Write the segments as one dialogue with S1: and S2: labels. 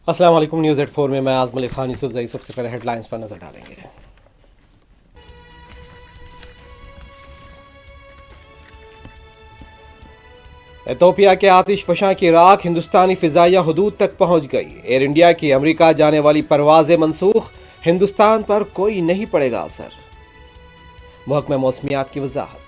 S1: السلام علیکم، news at 4 میں اعظم علی خان یوسف زئی سب سے پہلے ہیڈ لائنز پر نظر ڈالیں گے۔ ایتھوپیا کے آتش فشاں کی راکھ ہندوستانی فضائیہ حدود تک پہنچ گئی۔ ایئر انڈیا کی امریکہ جانے والی پروازیں منسوخ، ہندوستان پر کوئی نہیں پڑے گا اثر، محکمہ موسمیات کی وضاحت۔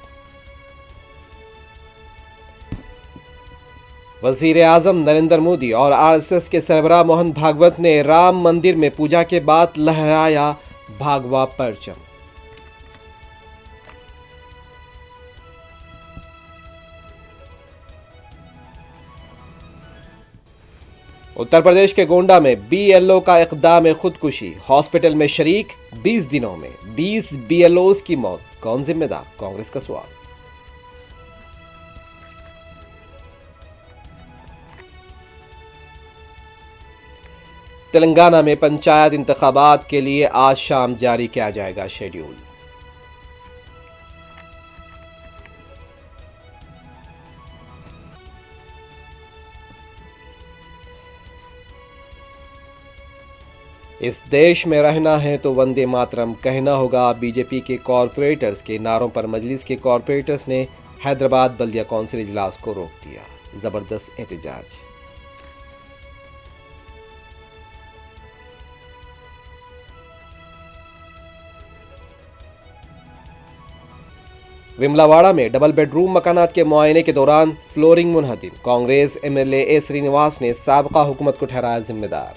S1: وزیر اعظم نریندر مودی اور RSS کے سربراہ موہن بھاگوت نے رام مندر میں پوجا کے بعد لہرایا بھاگوا پرچم۔ اتر پردیش کے گونڈا میں BLO کا اقدام خودکشی، ہاسپٹل میں شریک 20 دنوں میں 20 BLOs کی موت، کون ذمہ دار؟ کانگریس کا سوال۔ تلنگانہ میں پنچایت انتخابات کے لیے آج شام جاری کیا جائے گا شیڈیول۔ اس دیش میں رہنا ہے تو وندے ماترم کہنا ہوگا۔ BJP کے کارپوریٹرز کے نعروں پر مجلس کے کارپوریٹرز نے حیدرآباد بلدیہ کونسل اجلاس کو روک دیا، زبردست احتجاج۔ وملا واڑہ میں ڈبل بیڈ روم مکانات کے معائنے کے دوران فلورنگ منہدم، کانگریس MLA سری نواس نے سابقہ حکومت کو ٹھہرایا ذمہ دار۔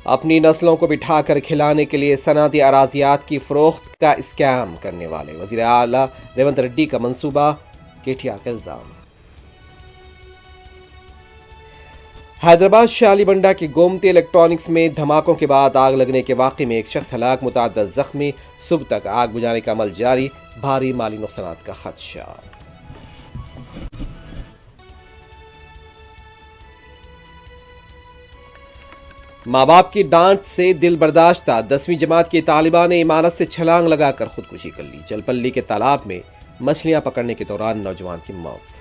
S1: اپنی نسلوں کو بٹھا کر کھلانے کے لیے صنعتی اراضیات کی فروخت کا اسکیم کرنے والے وزیر اعلیٰ ریونت ریڈی کا منصوبہ، KTR کا الزام۔ حیدرآباد شالی بنڈا کی گومتی الیکٹرانکس میں دھماکوں کے بعد آگ لگنے کے واقعے میں ایک شخص ہلاک، متعدد زخمی، صبح تک آگ بجھانے کا عمل جاری، بھاری مالی نقصانات کا خدشہ۔ ماں باپ کی ڈانٹ سے دل برداشتہ 10ویں جماعت کی طالبہ نے عمارت سے چھلانگ لگا کر خودکشی کر لی، جلپلی کے تالاب میں مچھلیاں پکڑنے کے دوران نوجوان کی موت۔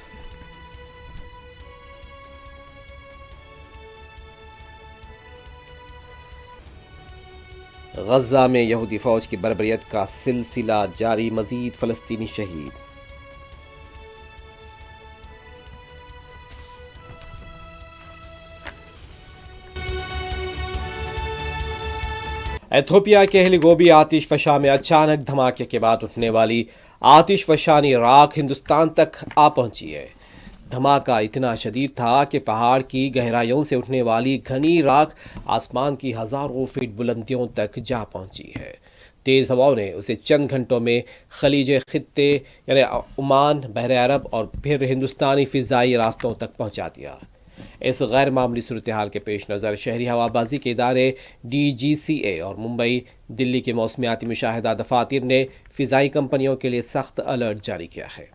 S1: غزہ میں یہودی فوج کی بربریت کا سلسلہ جاری، مزید فلسطینی شہید۔ ایتھوپیا کے ہیلی گوبی آتش فشاں میں اچانک دھماکے کے بعد اٹھنے والی آتش فشانی راکھ ہندوستان تک آ پہنچی ہے۔ دھماکہ اتنا شدید تھا کہ پہاڑ کی گہرائیوں سے اٹھنے والی گھنی راکھ آسمان کی ہزاروں فٹ بلندیوں تک جا پہنچی ہے۔ تیز ہواؤں نے اسے چند گھنٹوں میں خلیج خطے یعنی عمان، بحر عرب اور پھر ہندوستانی فضائی راستوں تک پہنچا دیا۔ اس غیر معمولی صورتحال کے پیش نظر شہری ہوا بازی کے ادارے DGCA اور ممبئی دلی کے موسمیاتی مشاہدہ دفاتر نے فضائی کمپنیوں کے لیے سخت الرٹ جاری کیا ہے۔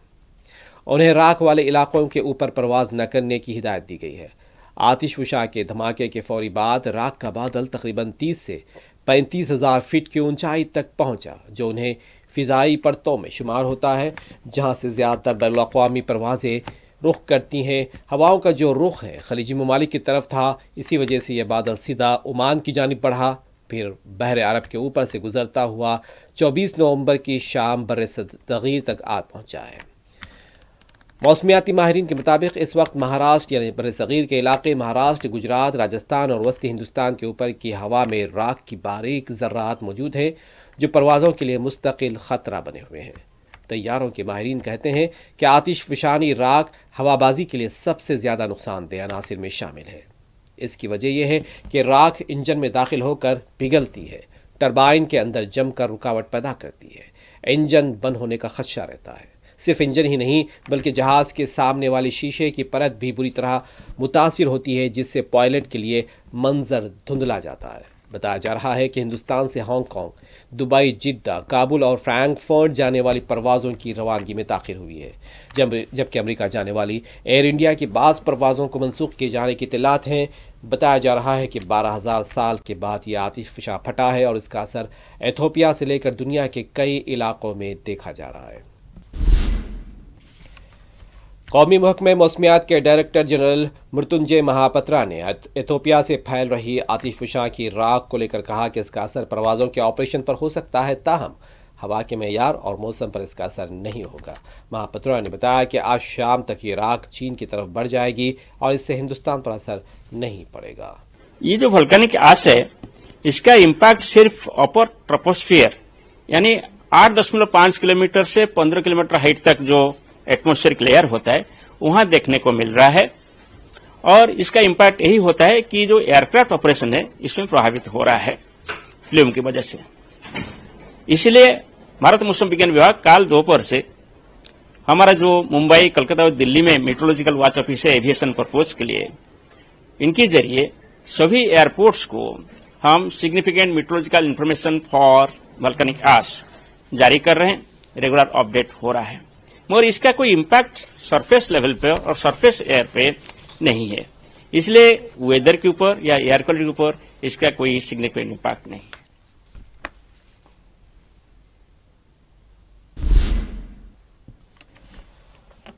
S1: انہیں راکھ والے علاقوں کے اوپر پرواز نہ کرنے کی ہدایت دی گئی ہے۔ آتش فشاں کے دھماکے کے فوری بعد راکھ کا بادل تقریباً 30 سے 35 ہزار فٹ کی اونچائی تک پہنچا، جو انہیں فضائی پرتوں میں شمار ہوتا ہے، جہاں سے زیادہ تر بین الاقوامی پروازیں رخ کرتی ہیں۔ ہواؤں کا جو رخ ہے خلیجی ممالک کی طرف تھا، اسی وجہ سے یہ بادل سیدھا عمان کی جانب بڑھا، پھر بحر عرب کے اوپر سے گزرتا ہوا 24 نومبر کی شام بر صغیر تک آ پہنچا ہے۔ موسمیاتی ماہرین کے مطابق اس وقت مہاراشٹر یعنی بر صغیر کے علاقے مہاراشٹر، گجرات، راجستھان اور وسطی ہندوستان کے اوپر کی ہوا میں راکھ کی باریک ذرات موجود ہیں، جو پروازوں کے لیے مستقل خطرہ بنے ہوئے ہیں۔ طیاروں کے ماہرین کہتے ہیں کہ آتش فشانی راکھ ہوا بازی کے لیے سب سے زیادہ نقصان دہ عناصر میں شامل ہے۔ اس کی وجہ یہ ہے کہ راکھ انجن میں داخل ہو کر پگھلتی ہے، ٹربائن کے اندر جم کر رکاوٹ پیدا کرتی ہے، انجن بند ہونے کا خدشہ رہتا ہے۔ صرف انجن ہی نہیں بلکہ جہاز کے سامنے والی شیشے کی پرت بھی بری طرح متاثر ہوتی ہے، جس سے پائلٹ کے لیے منظر دھندلا جاتا ہے۔ بتایا جا رہا ہے کہ ہندوستان سے Hong Kong, Dubai, Jeddah, Kabul اور فرینکفرٹ جانے والی پروازوں کی روانگی میں تاخیر ہوئی ہے، جبکہ امریکہ جانے والی ایئر انڈیا کی بعض پروازوں کو منسوخ کیے جانے کی اطلاعات ہیں۔ بتایا جا رہا ہے کہ 12,000 سال کے بعد یہ آتش فشاں پھٹا ہے اور اس کا اثر ایتھوپیا سے لے کر دنیا کے کئی علاقوں میں دیکھا جا رہا ہے۔ قومی محکمہ موسمیات کے ڈائریکٹر جنرل مرتنجے مہاپترا نے ایتھوپیا سے پھیل رہی آتش فشاں کی راکھ کو لے کر کہا کہ اس کا اثر پروازوں کے آپریشن پر ہو سکتا ہے، تاہم ہوا کے معیار اور موسم پر اس کا اثر نہیں ہوگا۔ مہاپترا نے بتایا کہ آج شام تک یہ راکھ چین کی طرف بڑھ جائے گی اور اس سے ہندوستان پر اثر نہیں پڑے گا۔
S2: یہ جو volcanic ash ہے اس کا امپیکٹ صرف اپر ٹروپوسفیئر یعنی 8.5 کلومیٹر سے 15 کلومیٹر ہائٹ تک جو ایٹماسفیئرک لیئر ہوتا ہے وہاں دیکھنے کو مل رہا ہے، اور اس کا امپیکٹ یہی ہوتا ہے کہ جو ایئر کرافٹ آپریشن ہے اس میں پربھاوت ہو رہا ہے فلوم کی وجہ سے۔ اس لیے بھارت موسم وگیان وبھاگ کال دوپہر سے ہمارا جو ممبئی، کلکتہ اور دلی میں میٹرولوجیکل واچ آفس ہے ایویشن پرپوز کے لیے، ان کے ذریعے سبھی ایئرپورٹس کو ہم significant meteorological information for volcanic ash جاری کر رہے ہیں، ریگولر اپڈیٹ ہو رہا ہے، مگر اس کا کوئی امپیکٹ سرفیس لیول پہ اور سرفیس ایئر پہ نہیں ہے، اس لیے ویدر کے اوپر یا ایئر کوالٹی کے اوپر اس کا کوئی سگنیفیکینٹ امپیکٹ نہیں ہے۔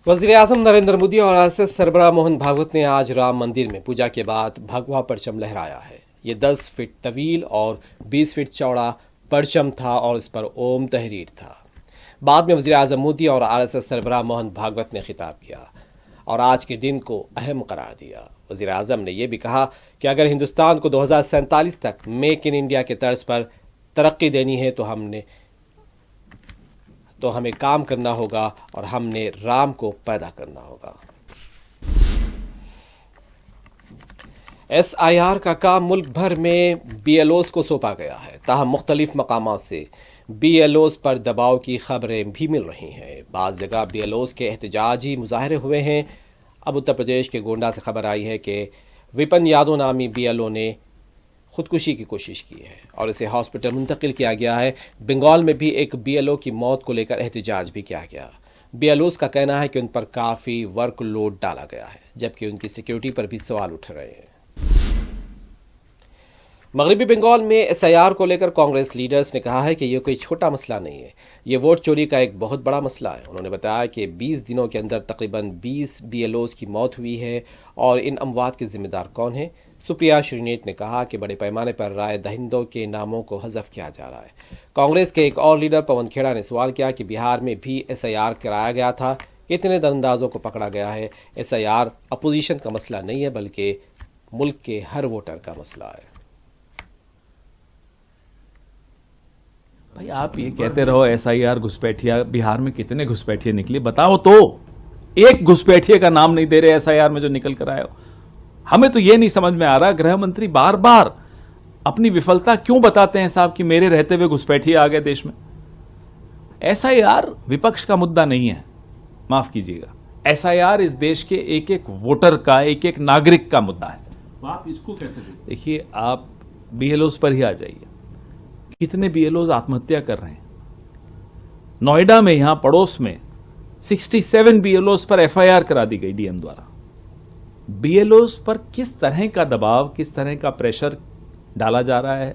S1: وزیر اعظم نریندر مودی اور RSS سربراہ موہن بھاگوت نے آج رام مندر میں پوجا کے بعد بھگوا پرچم لہرایا ہے۔ یہ 10 فٹ طویل اور 20 فٹ چوڑا پرچم تھا اور اس پر اوم تحریر تھا۔ بعد میں وزیر اعظم مودی اور RSS سربراہ موہن بھاگوت نے خطاب کیا اور آج کے دن کو اہم قرار دیا۔ وزیر اعظم نے یہ بھی کہا کہ اگر ہندوستان کو 2047 تک میک ان انڈیا کے طرز پر ترقی دینی ہے تو ہمیں کام کرنا ہوگا اور ہم نے رام کو پیدا کرنا ہوگا۔ SIR کا کام ملک بھر میں BLOs کو سونپا گیا ہے، تاہم مختلف مقامات سے BLOs پر دباؤ کی خبریں بھی مل رہی ہیں۔ بعض جگہ BLOs کے احتجاجی مظاہرے ہوئے ہیں۔ اب اتر پردیش کے گونڈا سے خبر آئی ہے کہ وپن یادو نامی BLO نے خودکشی کی کوشش کی ہے اور اسے ہاسپٹل منتقل کیا گیا ہے۔ بنگال میں بھی ایک BLO کی موت کو لے کر احتجاج بھی کیا گیا۔ BLOs کا کہنا ہے کہ ان پر کافی ورک لوڈ ڈالا گیا ہے، جبکہ ان کی سیکیورٹی پر بھی سوال اٹھ رہے ہیں۔ مغربی بنگال میں SIR کو لے کر کانگریس لیڈرز نے کہا ہے کہ یہ کوئی چھوٹا مسئلہ نہیں ہے، یہ ووٹ چوری کا ایک بہت بڑا مسئلہ ہے۔ انہوں نے بتایا کہ 20 دنوں کے اندر تقریباً 20 BLOs کی موت ہوئی ہے اور ان اموات کے ذمہ دار کون ہیں؟ سپریا شرینیٹ نے کہا کہ بڑے پیمانے پر رائے دہندوں کے ناموں کو حذف کیا جا رہا ہے۔ کانگریس کے ایک اور لیڈر پون کھیڑا نے سوال کیا کہ بہار میں بھی SIR کرایا گیا تھا، کتنے دراندازوں کو پکڑا گیا ہے؟ SIR اپوزیشن کا مسئلہ نہیں ہے بلکہ ملک کے ہر ووٹر کا مسئلہ ہے۔
S3: بھائی آپ یہ کہتے رہو SIR گھسپیٹھیا، بہار میں کتنے گھسپیٹھیے نکلی بتاؤ تو، ایک گھسپیٹھیے کا نام نہیں دے رہے SIR میں جو نکل کر آئے ہو۔ ہمیں تو یہ نہیں سمجھ میں آ رہا گرہ منتری بار بار اپنی وفلتا کیوں بتاتے ہیں صاحب کہ میرے رہتے ہوئے گھسپیٹھیے آ گئے دیش میں۔ SIR وپکش کا مدعا نہیں ہے، معاف کیجیے گا، SIR اس دیش کے ایک ایک ووٹر کا، ایک ایک ناگرک کا مدعا ہے۔
S4: آپ اس کو کیسے
S3: دیکھیے آپ BLOs پر ہی آ جائیے، کتنے BLOs آتم ہتیا کر رہے ہیں۔ نوئیڈا میں یہاں پڑوس میں 67 BLOs پر FIR کرا دی گئی DM دوارا۔ BLOs پر کس طرح کا دباؤ، کس طرح کا پریشر ڈالا جا رہا ہے؟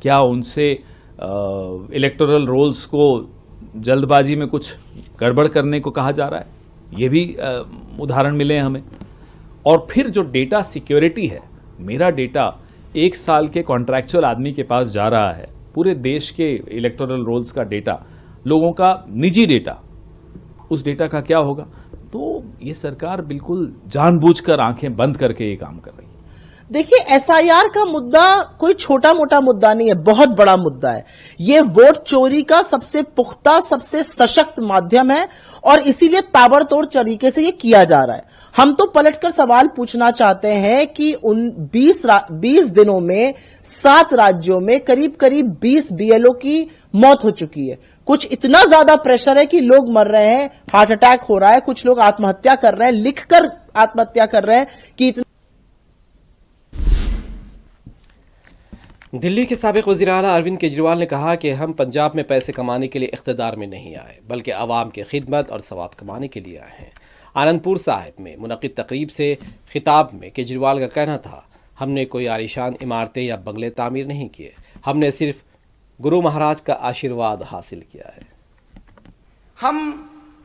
S3: کیا ان سے الیکٹورل رولز کو جلد بازی میں کچھ گڑبڑ کرنے کو کہا جا رہا ہے؟ یہ بھی ادھارن ملے ہیں ہمیں۔ اور پھر جو ڈیٹا سیکیورٹی ہے، میرا ڈیٹا 1 سال کے کانٹریکچوئل آدمی کے پاس جا رہا ہے، پورے دیش کے الیکٹورل رولز کا ڈیٹا، لوگوں کا نجی ڈیٹا، اس ڈیٹا کا کیا ہوگا؟ تو یہ سرکار بالکل جان بوجھ کر آنکھیں بند کر کے یہ کام کر رہی ہے۔
S5: دیکھیے SIR کا مدعا کوئی چھوٹا موٹا مدعا نہیں ہے، بہت بڑا مدعا ہے۔ یہ ووٹ چوری کا سب سے پختہ، سب سے سشکت مادھیم ہے اور اسی لیے تابڑ توڑ طریقے سے یہ کیا جا رہا ہے۔ ہم تو پلٹ کر سوال پوچھنا چاہتے ہیں کہ ان 20 دنوں میں 7 راجیوں میں قریب 20 BLO کی موت ہو چکی ہے۔ کچھ اتنا زیادہ پریشر ہے کہ لوگ مر رہے ہیں، ہارٹ اٹیک ہو رہا ہے، کچھ لوگ آتم ہتیا کر رہے ہیں، لکھ کر آتم ہتیا کر رہے ہیں کہ
S1: دلی کے سابق وزیر اعلیٰ اروند کیجریوال نے کہا کہ ہم پنجاب میں پیسے کمانے کے لیے اقتدار میں نہیں آئے بلکہ عوام کی خدمت اور ثواب کمانے کے لیے آئے ہیں۔ آنندپور صاحب میں منعقد تقریب سے خطاب میں کیجریوال کا کہنا تھا، ہم نے کوئی عالیشان عمارتیں یا بنگلے تعمیر نہیں کیے، ہم نے صرف گرو مہاراج کا آشیرواد حاصل کیا ہے۔
S6: ہم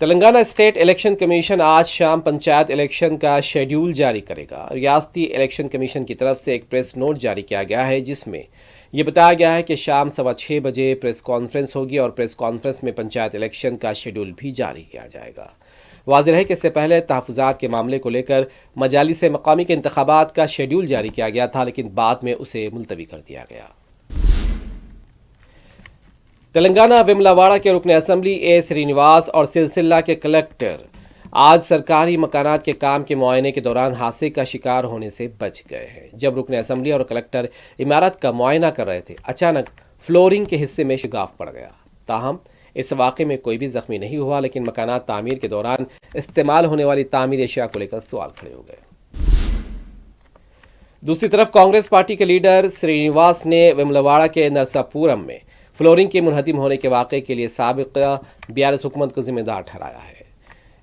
S1: تلنگانہ اسٹیٹ الیکشن کمیشن آج شام پنچایت الیکشن کا شیڈیول جاری کرے گا۔ ریاستی الیکشن کمیشن کی طرف سے ایک پریس نوٹ جاری کیا گیا ہے جس میں یہ بتایا گیا ہے کہ شام 6:15 بجے پریس کانفرنس ہوگی اور پریس کانفرنس میں پنچایت الیکشن کا شیڈیول بھی جاری کیا جائے گا۔ واضح ہے کہ اس سے پہلے تحفظات کے معاملے کو لے کر مجالس مقامی کے انتخابات کا شیڈیول جاری کیا گیا تھا، لیکن بعد میں اسے ملتوی کر دیا گیا۔ تلنگانہ وملا واڑہ کے رکن اسمبلی اے سرینواس اور سلسلہ کے کلکٹر آج سرکاری مکانات کے کام کے معائنے کے دوران حادثے کا شکار ہونے سے بچ گئے ہیں۔ جب رکن اسمبلی اور کلکٹر عمارت کا معائنہ کر رہے تھے، اچانک فلورنگ کے حصے میں شگاف پڑ گیا۔ تاہم اس واقعے میں کوئی بھی زخمی نہیں ہوا، لیکن مکانات تعمیر کے دوران استعمال ہونے والی تعمیری اشیاء کو لے کر سوال کھڑے ہو گئے۔ دوسری طرف کانگریس پارٹی کے لیڈر سرینواس نے وملواڑہ کے نرساپورم میں فلورنگ کے منہدم ہونے کے واقعے کے لیے سابقہ BRS حکومت کو ذمہ دار ٹھہرایا ہے۔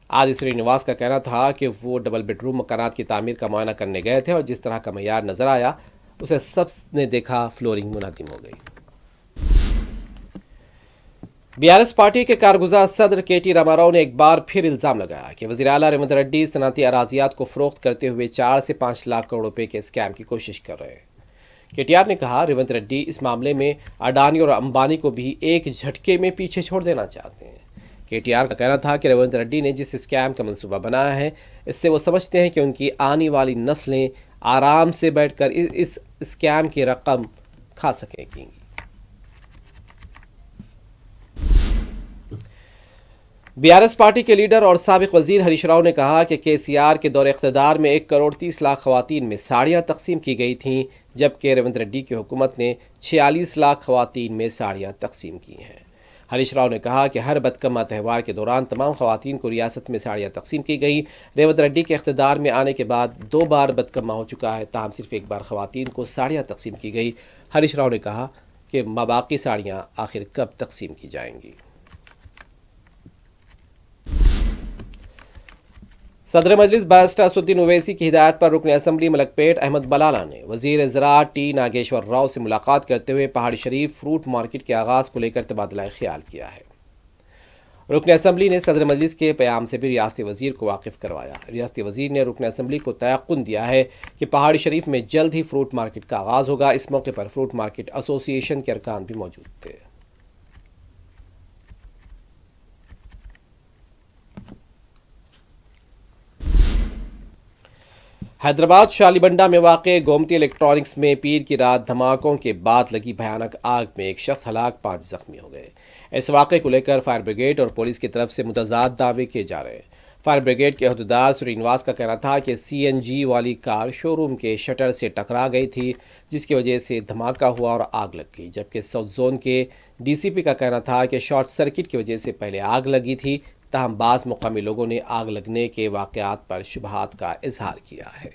S1: آج سرینواس کا کہنا تھا کہ وہ ڈبل بیڈ روم مکانات کی تعمیر کا معائنہ کرنے گئے تھے اور جس طرح کا معیار نظر آیا اسے سب نے دیکھا فلورنگ منہدم ہو گئی۔ BRS پارٹی کے کارگزار صدر KT راما راؤ نے ایک بار پھر الزام لگایا کہ وزیر اعلیٰ ریونت ریڈی صنعتی اراضیات کو فروخت کرتے ہوئے 4 سے 5 لاکھ کروڑ روپے کے اسکیم کی کوشش کر رہے ہیں۔ KTR نے کہا ریونت ریڈی اس معاملے میں اڈانی اور امبانی کو بھی ایک جھٹکے میں پیچھے چھوڑ دینا چاہتے ہیں۔ KTR کا کہنا تھا کہ ریونت ریڈی نے جس اسکیم کا منصوبہ بنایا ہے اس سے وہ سمجھتے ہیں کہ ان کی آنے والی نسلیں آرام سے بیٹھ کر اس اسکیم کی رقم کھا سکیں گی۔ BRS پارٹی کے لیڈر اور سابق وزیر ہریش راؤ نے کہا کہ KCR کے دور اقتدار میں 1.30 کروڑ خواتین میں ساڑیاں تقسیم کی گئی تھیں، جبکہ ریونت ریڈی کی حکومت نے 46 لاکھ خواتین میں ساڑیاں تقسیم کی ہیں۔ ہریش راؤ نے کہا کہ ہر بدکمہ تہوار کے دوران تمام خواتین کو ریاست میں ساڑیاں تقسیم کی گئیں۔ ریونت ریڈی کے اقتدار میں آنے کے بعد 2 بار بدکمہ ہو چکا ہے، تاہم صرف 1 بار خواتین کو ساڑیاں تقسیم کی گئی۔ ہریش راؤ نے کہا کہ ماباقی ساڑیاں آخر کب تقسیم کی جائیں گی۔ صدر مجلس بارسٹر اسدالدین اویسی کی ہدایت پر رکن اسمبلی ملک پیٹ احمد بلالہ نے وزیر زراعت T ناگیشور راؤ سے ملاقات کرتے ہوئے پہاڑی شریف فروٹ مارکیٹ کے آغاز کو لے کر تبادلہ خیال کیا ہے۔ رکن اسمبلی نے صدر مجلس کے پیام سے بھی ریاستی وزیر کو واقف کروایا۔ ریاستی وزیر نے رکن اسمبلی کو تیقن دیا ہے کہ پہاڑی شریف میں جلد ہی فروٹ مارکیٹ کا آغاز ہوگا۔ اس موقع پر فروٹ مارکیٹ ایسوسی ایشن کے ارکان بھی موجود تھے۔ حیدرآباد شالیبنڈا میں واقع گومتی الیکٹرانکس میں پیر کی رات دھماکوں کے بعد لگی بھیانک آگ میں ایک شخص ہلاک، 5 زخمی ہو گئے۔ اس واقعے کو لے کر فائر بریگیڈ اور پولیس کی طرف سے متضاد دعوے کیے جا رہے ہیں۔ فائر بریگیڈ کے عہدیدار سرینواس کا کہنا تھا کہ CNG والی کار شو روم کے شٹر سے ٹکرا گئی تھی، جس کی وجہ سے دھماکہ ہوا اور آگ لگ گئی، جبکہ ساؤتھ زون کے DCP کا کہنا تھا کہ شارٹ سرکٹ کی وجہ سے پہلے آگ لگی تھی، تاہم بعض مقامی لوگوں نے آگ لگنے کے واقعات پر شبہات کا اظہار کیا ہے۔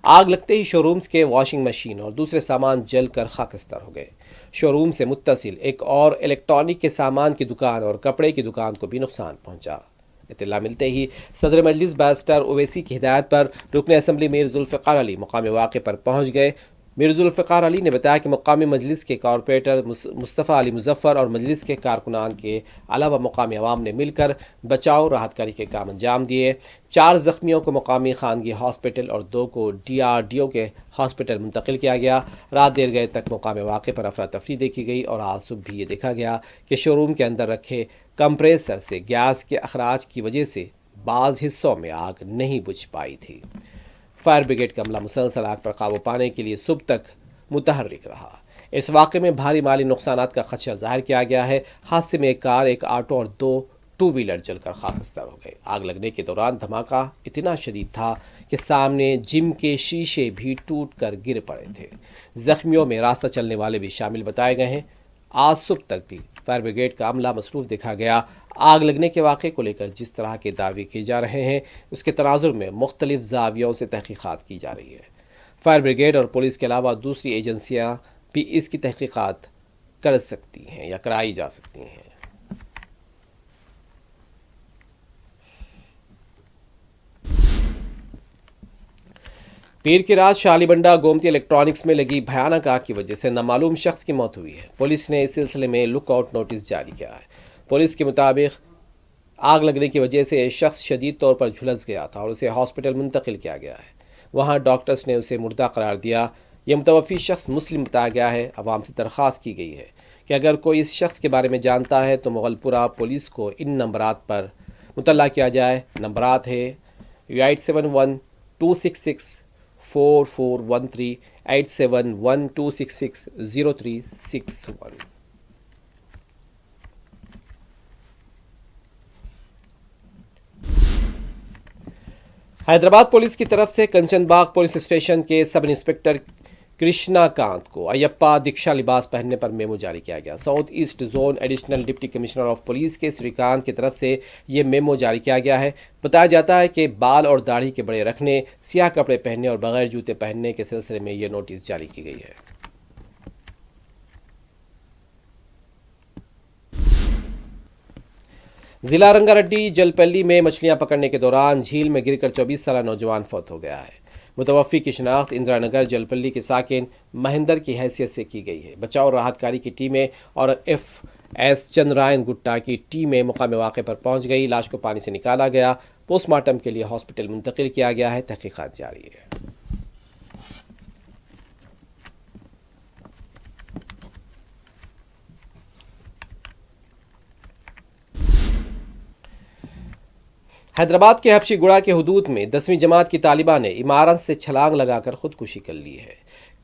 S1: آگ لگتے ہی شو رومز کے واشنگ مشین اور دوسرے سامان جل کر خاکستر ہو گئے۔ شو روم سے متصل ایک اور الیکٹرانک کے سامان کی دکان اور کپڑے کی دکان کو بھی نقصان پہنچا۔ اطلاع ملتے ہی صدر مجلس بارسٹر اویسی کی ہدایت پر رکن اسمبلی میر ذوالفقار علی مقامی واقعے پر پہنچ گئے۔ میر ذوالفقار علی نے بتایا کہ مقامی مجلس کے کارپوریٹر مصطفیٰ علی مظفر اور مجلس کے کارکنان کے علاوہ مقامی عوام نے مل کر بچاؤ راحت کاری کے کام انجام دیے۔ 4 زخمیوں کو مقامی خانگی ہاسپٹل اور 2 کو DRDO کے ہاسپٹل منتقل کیا گیا۔ رات دیر گئے تک مقامی واقعے پر افراتفری دیکھی گئی اور آج صبح بھی یہ دیکھا گیا کہ شو روم کے اندر رکھے کمپریسر سے گیس کے اخراج کی وجہ سے بعض حصوں میں آگ نہیں بجھ پائی تھی۔ فائر بریگیڈ کا عملہ مسلسل آگ پر قابو پانے کے لیے صبح تک متحرک رہا۔ اس واقعے میں بھاری مالی نقصانات کا خدشہ ظاہر کیا گیا ہے۔ حادثے میں ایک کار، ایک آٹو اور 2 ٹو ویلر جل کر خاکستر ہو گئے۔ آگ لگنے کے دوران دھماکہ اتنا شدید تھا کہ سامنے جم کے شیشے بھی ٹوٹ کر گر پڑے تھے۔ زخمیوں میں راستہ چلنے والے بھی شامل بتائے گئے ہیں۔ آج صبح تک بھی فائر بریگیڈ کا عملہ مصروف دیکھا گیا۔ آگ لگنے کے واقعے کو لے کر جس طرح کے دعوے کیے جا رہے ہیں اس کے تناظر میں مختلف زاویوں سے تحقیقات کی جا رہی ہے۔ فائر بریگیڈ اور پولیس کے علاوہ دوسری ایجنسیاں بھی اس کی تحقیقات کر سکتی ہیں یا کرائی جا سکتی ہیں۔ پیر کی رات شالیبنڈا گومتی الیکٹرانکس میں لگی بھیانک آگ کی وجہ سے نامعلوم شخص کی موت ہوئی ہے۔ پولیس نے اس سلسلے میں لک آؤٹ نوٹس جاری کیا ہے۔ پولیس کے مطابق آگ لگنے کی وجہ سے شخص شدید طور پر جھلس گیا تھا اور اسے ہاسپٹل منتقل کیا گیا ہے۔ وہاں ڈاکٹرز نے اسے مردہ قرار دیا۔ یہ متوفی شخص مسلم بتایا گیا ہے۔ عوام سے درخواست کی گئی ہے کہ اگر کوئی اس شخص کے بارے میں جانتا ہے تو مغل پورہ پولیس کو ان نمبرات پر مطلع کیا جائے۔ نمبرات ہے 8712664413 8712660361۔ حیدرآباد پولیس کی طرف سے کنچن باغ پولیس اسٹیشن کے سب انسپکٹر کرشنا کانت کو ایپا دیکشا لباس پہننے پر میمو جاری کیا گیا۔ South east zone additional deputy commissioner of police کے سری کانت کی طرف سے یہ میمو جاری کیا گیا ہے۔ بتایا جاتا ہے کہ بال اور داڑھی کے بڑے رکھنے، سیاہ کپڑے پہننے اور بغیر جوتے پہننے کے سلسلے میں یہ نوٹس جاری کی گئی ہے۔ ضلع رنگا ریڈی جلپلی میں مچھلیاں پکڑنے کے دوران جھیل میں گر کر 24 سالہ نوجوان فوت ہو گیا ہے۔ متوفی کی شناخت اندرا نگر جلپلی کے ساکن مہندر کی حیثیت سے کی گئی ہے۔ بچاؤ اور راحت کاری کی ٹیمیں اور FS چندرائن گٹا کی ٹیمیں مقام واقع پر پہنچ گئی۔ لاش کو پانی سے نکالا گیا، پوسٹ مارٹم کے لیے ہاسپٹل منتقل کیا گیا ہے۔ تحقیقات جاری ہے۔ حیدرآباد کے حبشی گڑا کے حدود میں 10ویں جماعت کی طالبہ نے عمارت سے چھلانگ لگا کر خودکشی کر لی ہے۔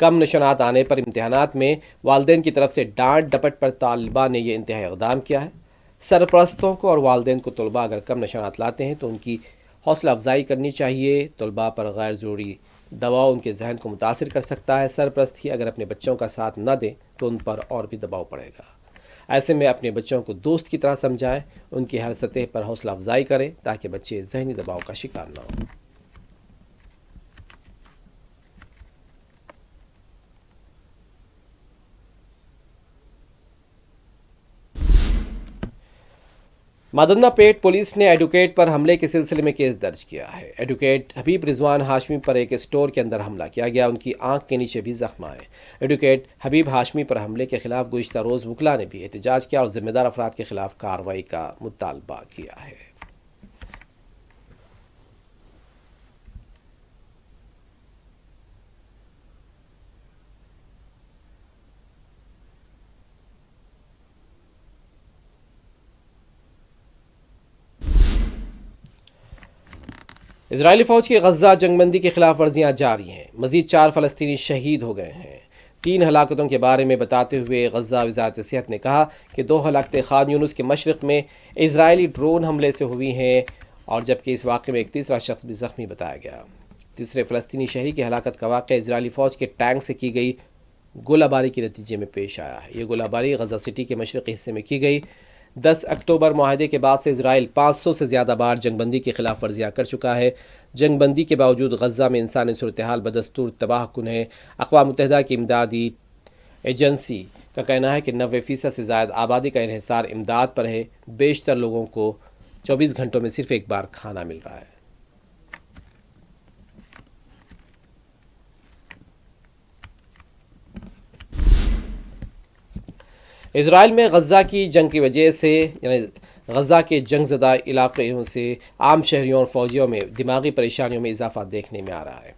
S1: کم نشانات آنے پر امتحانات میں والدین کی طرف سے ڈانٹ ڈپٹ پر طالبہ نے یہ انتہائی اقدام کیا ہے۔ سرپرستوں کو اور والدین کو طلباء اگر کم نشانات لاتے ہیں تو ان کی حوصلہ افزائی کرنی چاہیے۔ طلباء پر غیر ضروری دباؤ ان کے ذہن کو متاثر کر سکتا ہے۔ سرپرست ہی اگر اپنے بچوں کا ساتھ نہ دیں تو ان پر اور بھی دباؤ پڑے گا۔ ایسے میں اپنے بچوں کو دوست کی طرح سمجھائیں، ان کی ہر سطح پر حوصلہ افزائی کریں تاکہ بچے ذہنی دباؤ کا شکار نہ ہوں۔ مادنہ پیٹ پولیس نے ایڈوکیٹ پر حملے کے سلسلے میں کیس درج کیا ہے۔ ایڈوکیٹ حبیب رضوان ہاشمی پر ایک اسٹور کے اندر حملہ کیا گیا، ان کی آنکھ کے نیچے بھی زخم آئے۔ ایڈوکیٹ حبیب ہاشمی پر حملے کے خلاف گزشتہ روز وکلاء نے بھی احتجاج کیا اور ذمہ دار افراد کے خلاف کارروائی کا مطالبہ کیا ہے۔ اسرائیلی فوج کی غزہ جنگ بندی کی خلاف ورزیاں جاری ہیں۔ مزید 4 فلسطینی شہید ہو گئے ہیں۔ 3 ہلاکتوں کے بارے میں بتاتے ہوئے غزہ وزارت صحت نے کہا کہ 2 ہلاکتیں خان یونس کے مشرق میں اسرائیلی ڈرون حملے سے ہوئی ہیں اور جبکہ اس واقعے میں ایک تیسرا شخص بھی زخمی بتایا گیا۔ تیسرے فلسطینی شہری کی ہلاکت کا واقعہ اسرائیلی فوج کے ٹینک سے کی گئی گولہ باری کے نتیجے میں پیش آیا ہے۔ یہ گولہ باری غزہ سٹی کے مشرقی حصے میں کی گئی۔ 10 اکتوبر معاہدے کے بعد سے اسرائیل 500 سے زیادہ بار جنگ بندی کی خلاف ورزیاں کر چکا ہے۔ جنگ بندی کے باوجود غزہ میں انسانی صورتحال بدستور تباہ کن ہے۔ اقوام متحدہ کی امدادی ایجنسی کا کہنا ہے کہ 90% سے زائد آبادی کا انحصار امداد پر ہے۔ بیشتر لوگوں کو 24 گھنٹوں میں صرف ایک بار کھانا مل رہا ہے۔ اسرائیل میں غزہ کی جنگ کی وجہ سے غزہ کے جنگ زدہ علاقوں سے عام شہریوں اور فوجیوں میں دماغی پریشانیوں میں اضافہ دیکھنے میں آ رہا ہے۔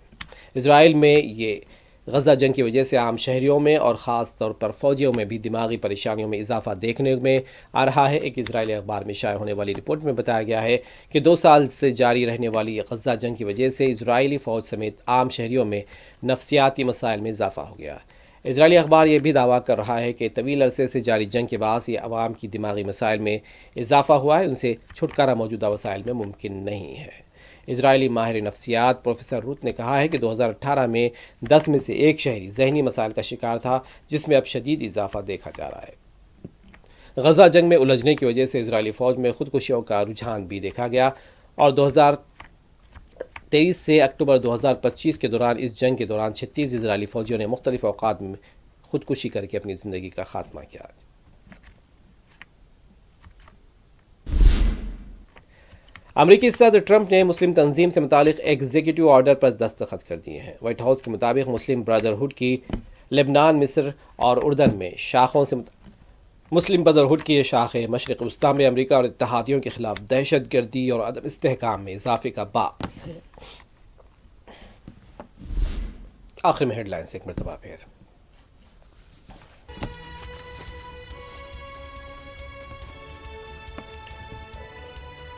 S1: اسرائیل میں یہ غزہ جنگ کی وجہ سے عام شہریوں میں اور خاص طور پر فوجیوں میں بھی دماغی پریشانیوں میں اضافہ دیکھنے میں آ رہا ہے۔ ایک اسرائیلی اخبار میں شائع ہونے والی رپورٹ میں بتایا گیا ہے کہ 2 سال سے جاری رہنے والی غزہ جنگ کی وجہ سے اسرائیلی فوج سمیت عام شہریوں میں نفسیاتی مسائل میں اضافہ ہو گیا۔ اسرائیلی اخبار یہ بھی دعویٰ کر رہا ہے کہ طویل عرصے سے جاری جنگ کے باعث یہ عوام کی دماغی مسائل میں اضافہ ہوا ہے، ان سے چھٹکارا موجودہ وسائل میں ممکن نہیں ہے۔ اسرائیلی ماہر نفسیات پروفیسر روت نے کہا ہے کہ 2018 میں 10 میں سے 1 شہری ذہنی مسائل کا شکار تھا، جس میں اب شدید اضافہ دیکھا جا رہا ہے۔ غزہ جنگ میں الجھنے کی وجہ سے اسرائیلی فوج میں خودکشیوں کا رجحان بھی دیکھا گیا اور 2023 سے اکتوبر 2025 کے دوران اس جنگ کے دوران 36 اسرائیلی فوجیوں نے مختلف اوقات میں خودکشی کر کے اپنی زندگی کا خاتمہ کیا۔ امریکی صدر ٹرمپ نے مسلم تنظیم سے متعلق ایگزیکٹو آرڈر پر دستخط کر دیے ہیں۔ وائٹ ہاؤس کے مطابق مسلم برادرہڈ کی لبنان، مصر اور اردن میں شاخوں سے مسلم بدرہڈ کی یہ شاخیں مشرق وسطی میں امریکہ اور اتحادیوں کے خلاف دہشت گردی اور عدم استحکام میں اضافے کا باعث ہے۔ آخر میں ہیڈ لائنز ایک مرتبہ پھر۔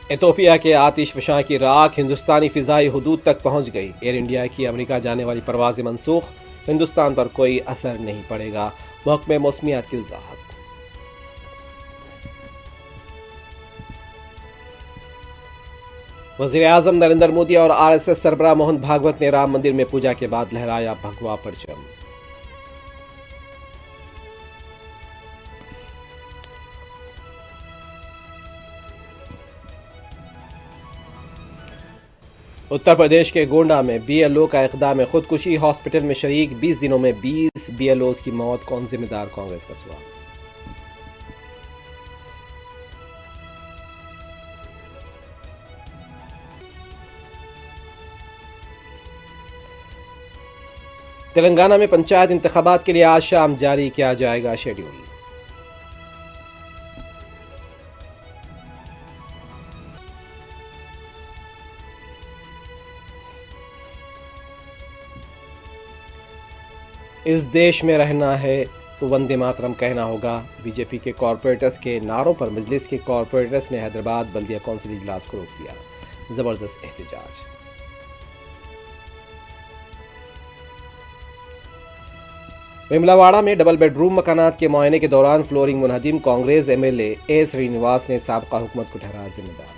S1: ایتھوپیا کے آتش فشاں کی راکھ ہندوستانی فضائی حدود تک پہنچ گئی۔ ایئر انڈیا کی امریکہ جانے والی پروازیں منسوخ، ہندوستان پر کوئی اثر نہیں پڑے گا، محکمہ موسمیات کی وضاحت۔ وزیر اعظم نریندر مودی اور RSS سربراہ موہن بھاگوت نے رام مندر میں پوجا کے بعد لہرایا بھگوا پرچم۔ اتر پردیش کے گونڈا میں BLO کا اقدام خودکشی، ہاسپٹل میں شریک 20 دنوں میں 20 BLOs کی موت، کون ذمہ دار؟ کانگریس کا سوال۔ تلنگانہ میں پنچایت انتخابات کے لیے آج شام جاری کیا جائے گا شیڈول۔ اس دیش میں رہنا ہے تو وندے ماترم کہنا ہوگا، BJP کے کارپوریٹرز کے نعروں پر مجلس کے کارپوریٹرز نے حیدرآباد بلدیہ کونسل اجلاس کو روک دیا، زبردست احتجاج۔ وملاواڑہ میں ڈبل بیڈ روم مکانات کے معائنے کے دوران فلورنگ منہدم، کانگریس MLA A سرینواس نے سابقہ حکومت کو ٹھہرایا ذمہ دار۔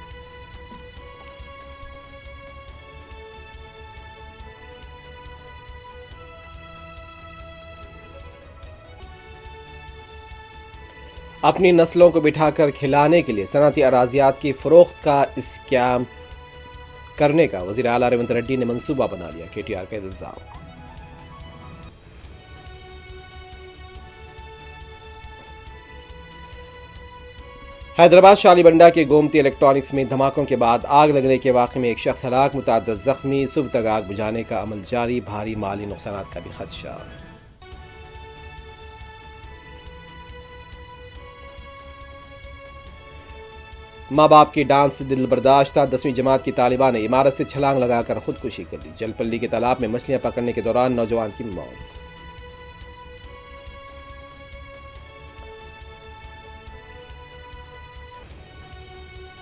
S1: اپنی نسلوں کو بٹھا کر کھلانے کے لیے صنعتی اراضیات کی فروخت کا اسکیم کرنے کا وزیر اعلیٰ ریونت ریڈی نے منصوبہ بنا لیا، KTR کا الزام۔ حیدرآباد شالی بنڈا کے گومتی الیکٹرانکس میں دھماکوں کے بعد آگ لگنے کے واقعے میں ایک شخص ہلاک، متعدد زخمی، صبح تک آگ بجھانے کا عمل جاری، بھاری مالی نقصانات کا بھی خدشہ۔ ماں باپ کی ڈانٹ سے دل برداشت تھا، 10ویں جماعت کی طالبہ نے عمارت سے چھلانگ لگا کر خودکشی کر لی، جلپلی کے تالاب میں مچھلیاں پکڑنے کے دوران نوجوان کی موت۔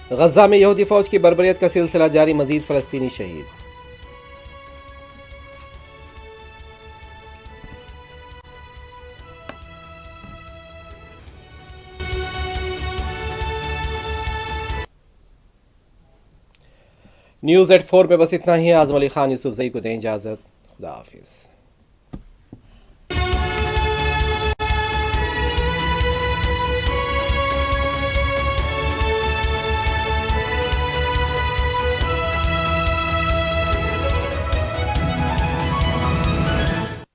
S1: غزہ میں یہودی فوج کی بربریت کا سلسلہ جاری، مزید فلسطینی شہید۔ نیوز ایٹ 4 میں بس اتنا ہی ہے۔ اعظم علی خان یوسف زئی کو دیں اجازت، خدا حافظ۔